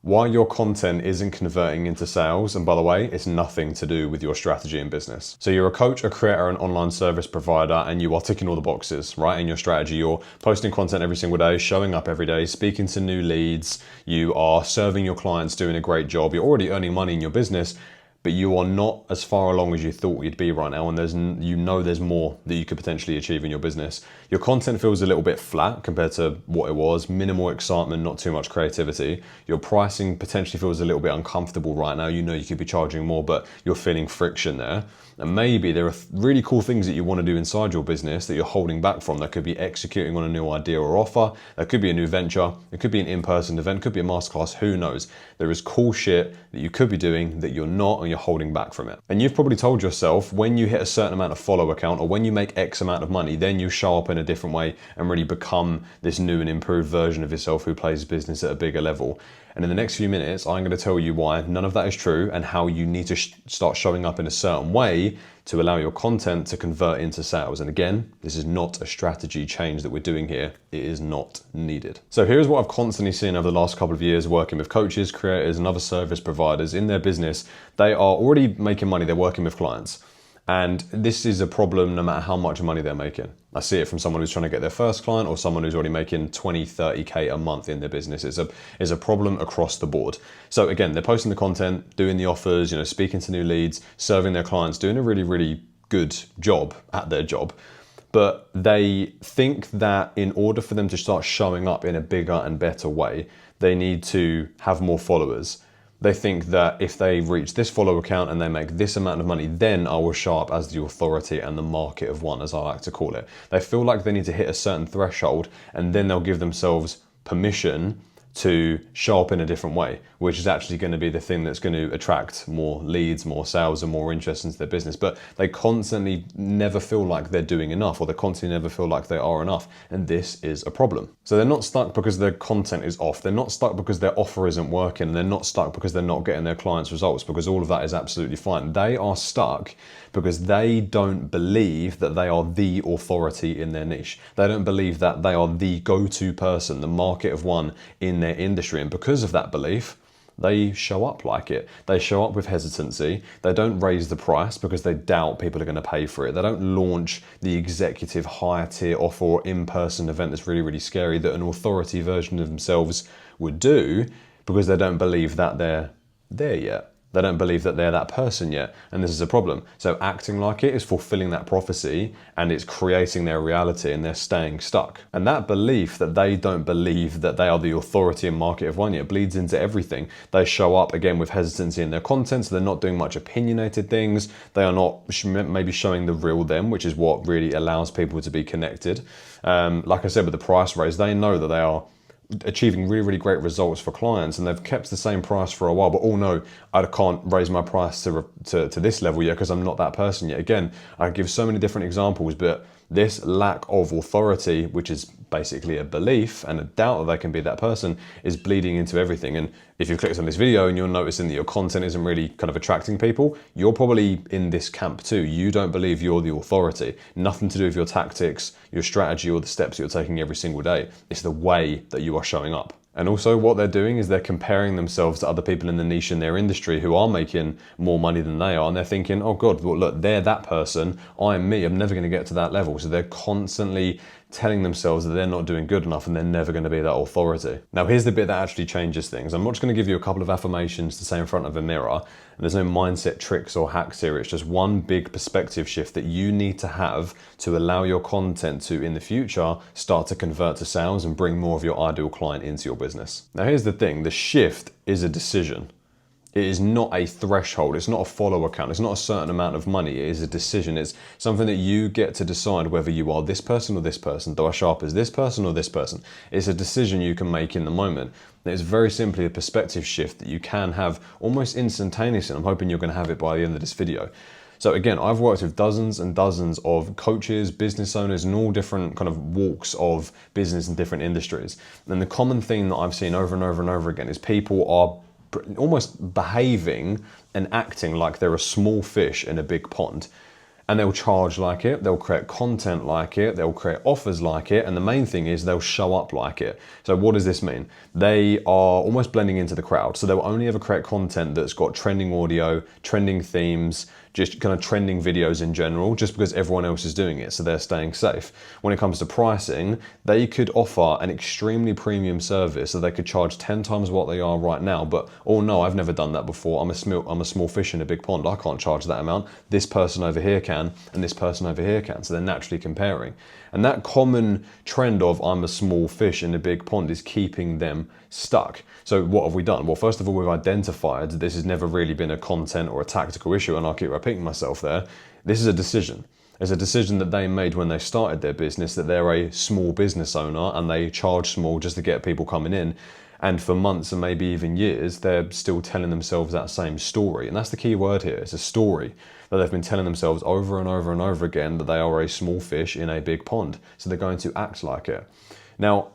Why your content isn't converting into sales, and by the way, it's nothing to do with your strategy in business. So you're a coach, a creator, an online service provider, and you are ticking all the boxes, right? In your strategy, you're posting content every single day, showing up every day, speaking to new leads, you are serving your clients, doing a great job, you're already earning money in your business, but you are not as far along as you thought you'd be right now, and there's more that you could potentially achieve in your business. Your content feels a little bit flat compared to what it was, minimal excitement, not too much creativity. Your pricing potentially feels a little bit uncomfortable right now. You know you could be charging more, but you're feeling friction there. And maybe there are really cool things that you want to do inside your business that you're holding back from. That could be executing on a new idea or offer. That could be a new venture. It could be an in-person event. It could be a masterclass. Who knows? There is cool shit that you could be doing that you're not, and you're holding back from it. And you've probably told yourself when you hit a certain amount of follower count, or when you make X amount of money, then you show up in a different way and really become this new and improved version of yourself who plays business at a bigger level. And in the next few minutes, I'm going to tell you why none of that is true and how you need to start showing up in a certain way to allow your content to convert into sales. And again, this is not a strategy change that we're doing here. It is not needed. So here's what I've constantly seen over the last couple of years working with coaches, creators, and other service providers in their business. They are already making money. They're working with clients. And this is a problem no matter how much money they're making. I see it from someone who's trying to get their first client or someone who's already making 20, 30K a month in their business. It's a problem across the board. So again, they're posting the content, doing the offers, speaking to new leads, serving their clients, doing a really, really good job at their job. But they think that in order for them to start showing up in a bigger and better way, they need to have more followers. They think that if they reach this follower count and they make this amount of money, then I will show up as the authority and the market of one, as I like to call it. They feel like they need to hit a certain threshold and then they'll give themselves permission to show up in a different way, which is actually going to be the thing that's going to attract more leads, more sales, and more interest into their business. But they constantly never feel like they're doing enough, or they constantly never feel like they are enough. And this is a problem. So they're not stuck because their content is off. They're not stuck because their offer isn't working. They're not stuck because they're not getting their clients results, because all of that is absolutely fine. They are stuck because they don't believe that they are the authority in their niche. They don't believe that they are the go-to person, the market of one in their industry. And because of that belief, they show up like it. They show up with hesitancy. They don't raise the price because they doubt people are going to pay for it. They don't launch the executive higher tier offer or in-person event that's really, really scary that an authority version of themselves would do, because they don't believe that they're there yet. They don't believe that they're that person yet, and this is a problem. So acting like it is fulfilling that prophecy, and it's creating their reality, and they're staying stuck. And that belief that they don't believe that they are the authority and market of one yet bleeds into everything. They show up again with hesitancy in their content, so they're not doing much opinionated things. They are not maybe showing the real them, which is what really allows people to be connected. Like I said, with the price raise, they know that they are achieving really, really great results for clients, and they've kept the same price for a while, but no, I can't raise my price to this level yet because I'm not that person yet. Again, I give so many different examples, but this lack of authority, which is basically a belief and a doubt that they can be that person, is bleeding into everything. And if you've clicked on this video and you're noticing that your content isn't really kind of attracting people, you're probably in this camp too. You don't believe you're the authority. Nothing to do with your tactics, your strategy, or the steps you're taking every single day. It's the way that you are showing up. And also what they're doing is they're comparing themselves to other people in the niche in their industry who are making more money than they are. And they're thinking, oh God, well, look, they're that person. I'm me. I'm never going to get to that level. So they're constantly telling themselves that they're not doing good enough and they're never going to be that authority. Now, here's the bit that actually changes things. I'm not just going to give you a couple of affirmations to say in front of a mirror. And there's no mindset tricks or hacks here. It's just one big perspective shift that you need to have to allow your content to, in the future, start to convert to sales and bring more of your ideal client into your business. Now, here's the thing. The shift is a decision. It is not a threshold. It's not a follower count. It's not a certain amount of money. It is a decision. It's something that you get to decide whether you are this person or this person. Do I show up as this person or this person? It's a decision you can make in the moment. It's very simply a perspective shift that you can have almost instantaneously. I'm hoping you're going to have it by the end of this video. So again, I've worked with dozens and dozens of coaches, business owners, and all different kind of walks of business in different industries. And the common theme that I've seen over and over and over again is people are almost behaving and acting like they're a small fish in a big pond. And they'll charge like it, they'll create content like it, they'll create offers like it, and the main thing is they'll show up like it. So what does this mean? They are almost blending into the crowd. So they'll only ever create content that's got trending audio, trending themes, just kind of trending videos in general, just because everyone else is doing it, so they're staying safe. When it comes to pricing, they could offer an extremely premium service, so they could charge 10 times what they are right now, but, oh no, I've never done that before. I'm a small fish in a big pond. I can't charge that amount. This person over here can, and this person over here can. So they're naturally comparing. And that common trend of I'm a small fish in a big pond is keeping them stuck. So what have we done? Well, first of all, we've identified this has never really been a content or a tactical issue, and I'll keep repeating myself there. This is a decision. It's a decision that they made when they started their business, that they're a small business owner and they charge small just to get people coming in. And for months and maybe even years, they're still telling themselves that same story. And that's the key word here. It's a story that they've been telling themselves over and over and over again, that they are a small fish in a big pond. So they're going to act like it. Now,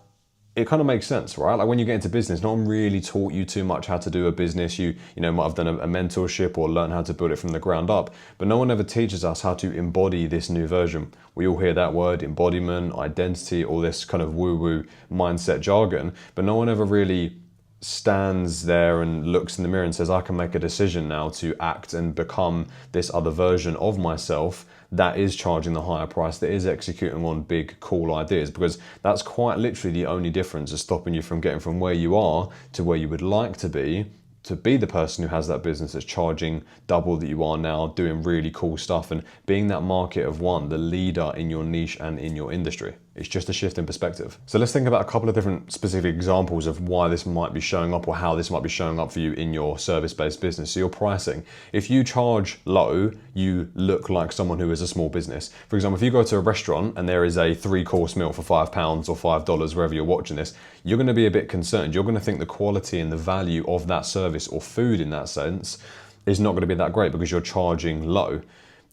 it kind of makes sense, right? Like when you get into business, no one really taught you too much how to do a business. You might have done a mentorship or learn how to build it from the ground up, but no one ever teaches us how to embody this new version. We all hear that word, embodiment, identity, all this kind of woo-woo mindset jargon, but no one ever really stands there and looks in the mirror and says, I can make a decision now to act and become this other version of myself that is charging the higher price, that is executing on big, cool ideas, because that's quite literally the only difference is stopping you from getting from where you are to where you would like to be the person who has that business that's charging double that you are now, doing really cool stuff and being that market of one, the leader in your niche and in your industry. It's just a shift in perspective. So let's think about a couple of different specific examples of why this might be showing up or how this might be showing up for you in your service-based business. So your pricing. If you charge low, you look like someone who is a small business. For example, if you go to a restaurant and there is a 3-course meal for £5 or $5, wherever you're watching this, you're going to be a bit concerned. You're going to think the quality and the value of that service or food in that sense is not going to be that great because you're charging low.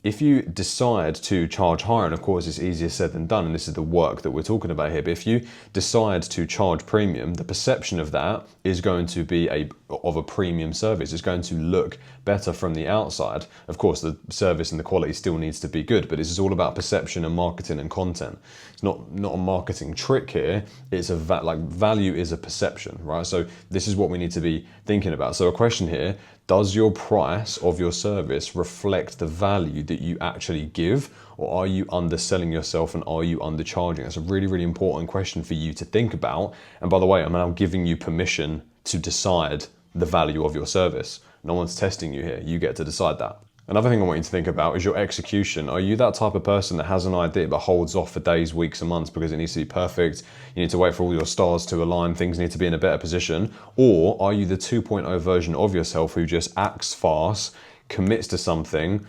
If you decide to charge higher, and of course it's easier said than done, and this is the work that we're talking about here, but if you decide to charge premium, the perception of that is going to be of a premium service. It's going to look better from the outside. Of course, the service and the quality still needs to be good, but this is all about perception and marketing and content. It's not a marketing trick here. It's value is a perception, right? So this is what we need to be thinking about. So a question here, does your price of your service reflect the value that you actually give, or are you underselling yourself and are you undercharging? That's a really, really important question for you to think about. And by the way, I'm now giving you permission to decide the value of your service. No one's testing you here. You get to decide that. Another thing I want you to think about is your execution. Are you that type of person that has an idea but holds off for days, weeks, and months because it needs to be perfect? You need to wait for all your stars to align, things need to be in a better position. Or are you the 2.0 version of yourself who just acts fast, commits to something,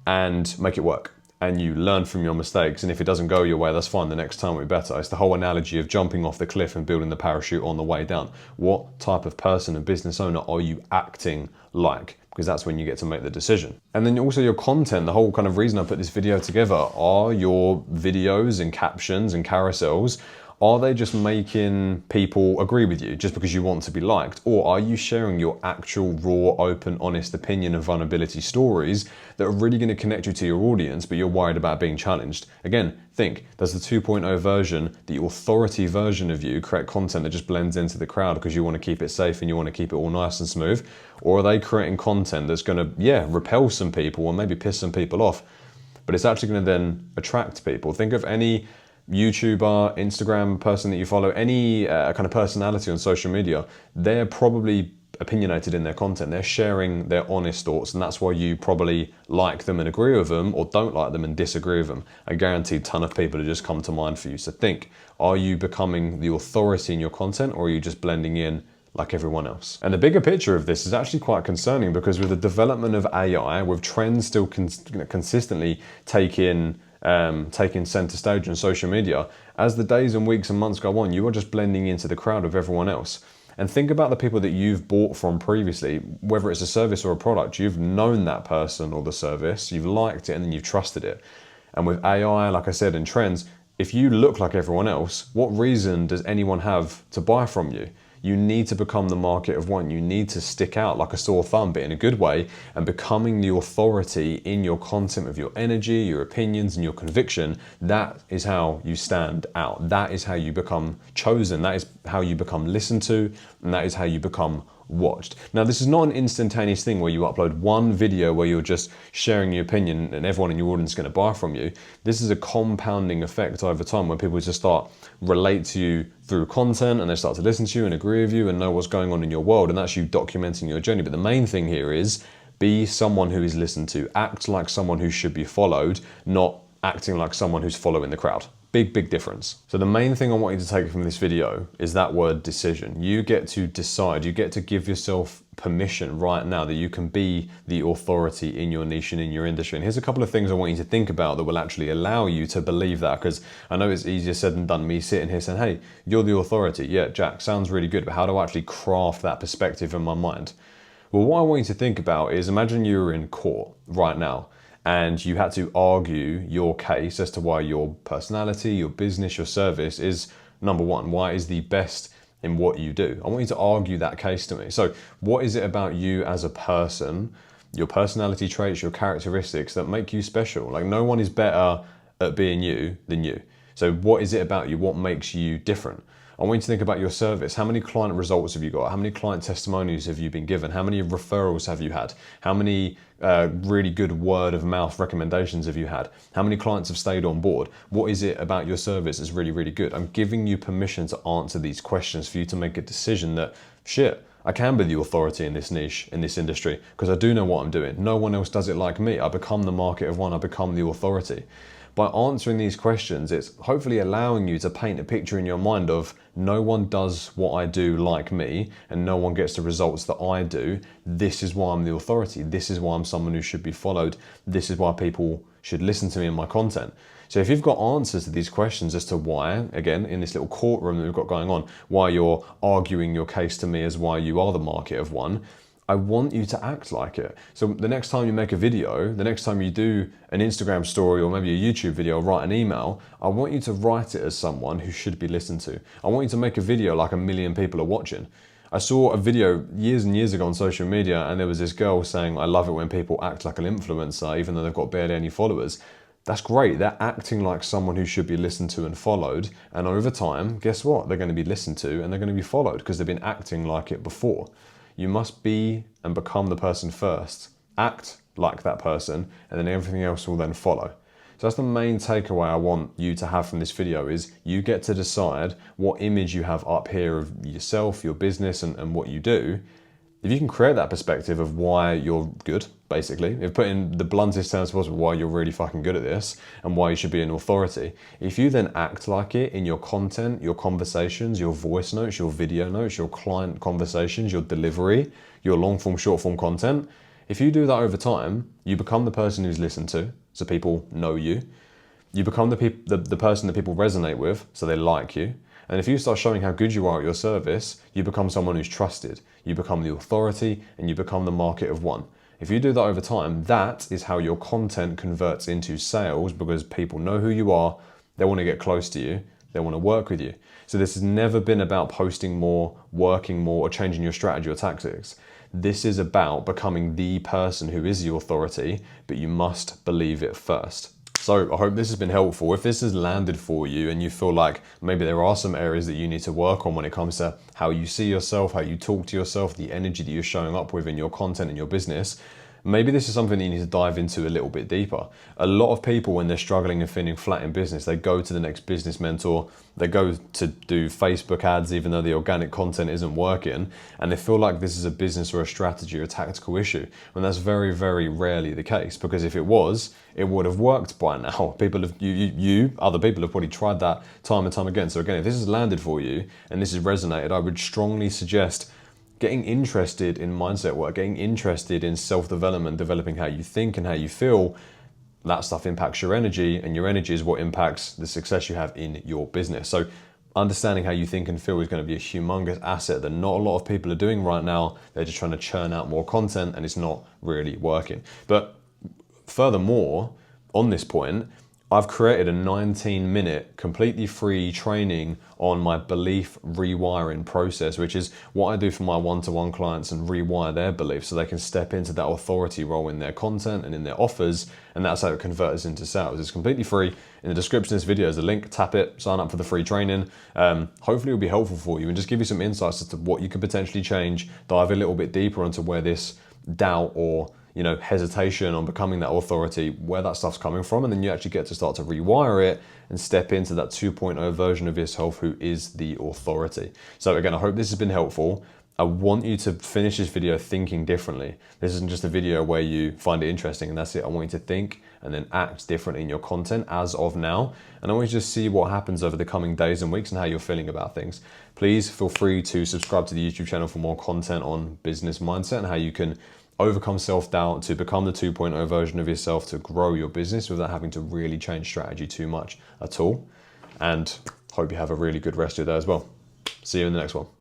and make it work? And you learn from your mistakes, and if it doesn't go your way, that's fine, the next time will be better. It's the whole analogy of jumping off the cliff and building the parachute on the way down. What type of person and business owner are you acting like? Because that's when you get to make the decision. And then also your content, the whole kind of reason I put this video together, are your videos and captions and carousels, are they just making people agree with you just because you want to be liked? Or are you sharing your actual raw, open, honest opinion and vulnerability stories that are really going to connect you to your audience, but you're worried about being challenged? Again, think, does the 2.0 version, the authority version of you, create content that just blends into the crowd because you want to keep it safe and you want to keep it all nice and smooth? Or are they creating content that's going to, repel some people or maybe piss some people off, but it's actually going to then attract people? Think of any YouTuber, Instagram person that you follow, any kind of personality on social media. They're probably opinionated in their content. They're sharing their honest thoughts, and that's why you probably like them and agree with them, or don't like them and disagree with them. I guarantee a ton of people have just come to mind for you. So think, are you becoming the authority in your content, or are you just blending in like everyone else? And the bigger picture of this is actually quite concerning, because with the development of AI, with trends still consistently taking center stage on social media, as the days and weeks and months go on, you are just blending into the crowd of everyone else. And think about the people that you've bought from previously, whether it's a service or a product. You've known that person or the service, you've liked it, and then you've trusted it. And with AI, like I said, and trends, if you look like everyone else, what reason does anyone have to buy from you? You need to become the market of one. You need to stick out like a sore thumb, but in a good way, and becoming the authority in your content with your energy, your opinions, and your conviction. That is how you stand out. That is how you become chosen. That is how you become listened to, and that is how you become watched. Now, this is not an instantaneous thing where you upload one video where you're just sharing your opinion and everyone in your audience is going to buy from you. This is a compounding effect over time where people just start relate to you through content, and they start to listen to you and agree with you and know what's going on in your world, and that's you documenting your journey. But the main thing here is be someone who is listened to. Act like someone who should be followed, not acting like someone who's following the crowd. Big difference. So the main thing I want you to take from this video is that word decision. You get to decide, you get to give yourself permission right now that you can be the authority in your niche and in your industry. And here's a couple of things I want you to think about that will actually allow you to believe that, because I know it's easier said than done, me sitting here saying, hey, you're the authority. Yeah, Jack, sounds really good, but how do I actually craft that perspective in my mind? Well, what I want you to think about is, imagine you were in court right now and you had to argue your case as to why your personality, your business, your service is number one, why is the best in what you do. I want you to argue that case to me. So what is it about you as a person, your personality traits, your characteristics that make you special? Like, no one is better at being you than you. So what is it about you? What makes you different? I want you to think about your service. How many client results have you got? How many client testimonials have you been given? How many referrals have you had? How many really good word of mouth recommendations have you had? How many clients have stayed on board? What is it about your service that's really, really good? I'm giving you permission to answer these questions for you to make a decision that, shit, I can be the authority in this niche, in this industry, because I do know what I'm doing. No one else does it like me. I become the market of one. I become the authority. By answering these questions, it's hopefully allowing you to paint a picture in your mind of no one does what I do like me and no one gets the results that I do. This is why I'm the authority. This is why I'm someone who should be followed. This is why people should listen to me and my content. So if you've got answers to these questions as to why, again, in this little courtroom that we've got going on, why you're arguing your case to me as why you are the market of one, I want you to act like it. So the next time you make a video, the next time you do an Instagram story or maybe a YouTube video, write an email, I want you to write it as someone who should be listened to. I want you to make a video like 1 million people are watching. I saw a video years and years ago on social media, and there was this girl saying, I love it when people act like an influencer, even though they've got barely any followers. That's great. They're acting like someone who should be listened to and followed. And over time, guess what? They're going to be listened to and they're going to be followed because they've been acting like it before. You must be and become the person first. Act like that person, and then everything else will then follow. So that's the main takeaway I want you to have from this video, is you get to decide what image you have up here of yourself, your business, and what you do. If you can create that perspective of why you're good, basically, if put in the bluntest terms possible, why you're really fucking good at this and why you should be an authority, if you then act like it in your content, your conversations, your voice notes, your video notes, your client conversations, your delivery, your long form, short form content, if you do that over time, you become the person who's listened to, so people know you. You become the person that people resonate with, so they like you. And if you start showing how good you are at your service, you become someone who's trusted. You become the authority and you become the market of one. If you do that over time, that is how your content converts into sales, because people know who you are, they want to get close to you, they want to work with you. So this has never been about posting more, working more, or changing your strategy or tactics. This is about becoming the person who is the authority, but you must believe it first. So I hope this has been helpful. If this has landed for you and you feel like maybe there are some areas that you need to work on when it comes to how you see yourself, how you talk to yourself, the energy that you're showing up with in your content and your business, maybe this is something that you need to dive into a little bit deeper. A lot of people, when they're struggling and feeling flat in business, they go to the next business mentor, they go to do Facebook ads even though the organic content isn't working, and they feel like this is a business or a strategy or a tactical issue, when that's very, very rarely the case, because if it was, it would have worked by now. People have, other people have probably tried that time and time again. So again, if this has landed for you and this has resonated, I would strongly suggest getting interested in mindset work, getting interested in self-development, developing how you think and how you feel. That stuff impacts your energy, and your energy is what impacts the success you have in your business. So understanding how you think and feel is going to be a humongous asset that not a lot of people are doing right now. They're just trying to churn out more content and it's not really working. But furthermore, on this point, I've created a 19-minute completely free training on my belief rewiring process, which is what I do for my one-to-one clients and rewire their beliefs so they can step into that authority role in their content and in their offers, and that's how it converts into sales. It's completely free. In the description of this video is a link, tap it, sign up for the free training. Hopefully it'll be helpful for you and just give you some insights as to what you could potentially change, dive a little bit deeper into where this doubt or hesitation on becoming that authority, where that stuff's coming from, and then you actually get to start to rewire it and step into that 2.0 version of yourself who is the authority. So again, I hope this has been helpful. I want you to finish this video thinking differently. This isn't just a video where you find it interesting and that's it. I want you to think and then act differently in your content as of now. And I want you to see what happens over the coming days and weeks and how you're feeling about things. Please feel free to subscribe to the YouTube channel for more content on business mindset and how you can overcome self-doubt to become the 2.0 version of yourself to grow your business without having to really change strategy too much at all. And hope you have a really good rest of your day as well. See you in the next one.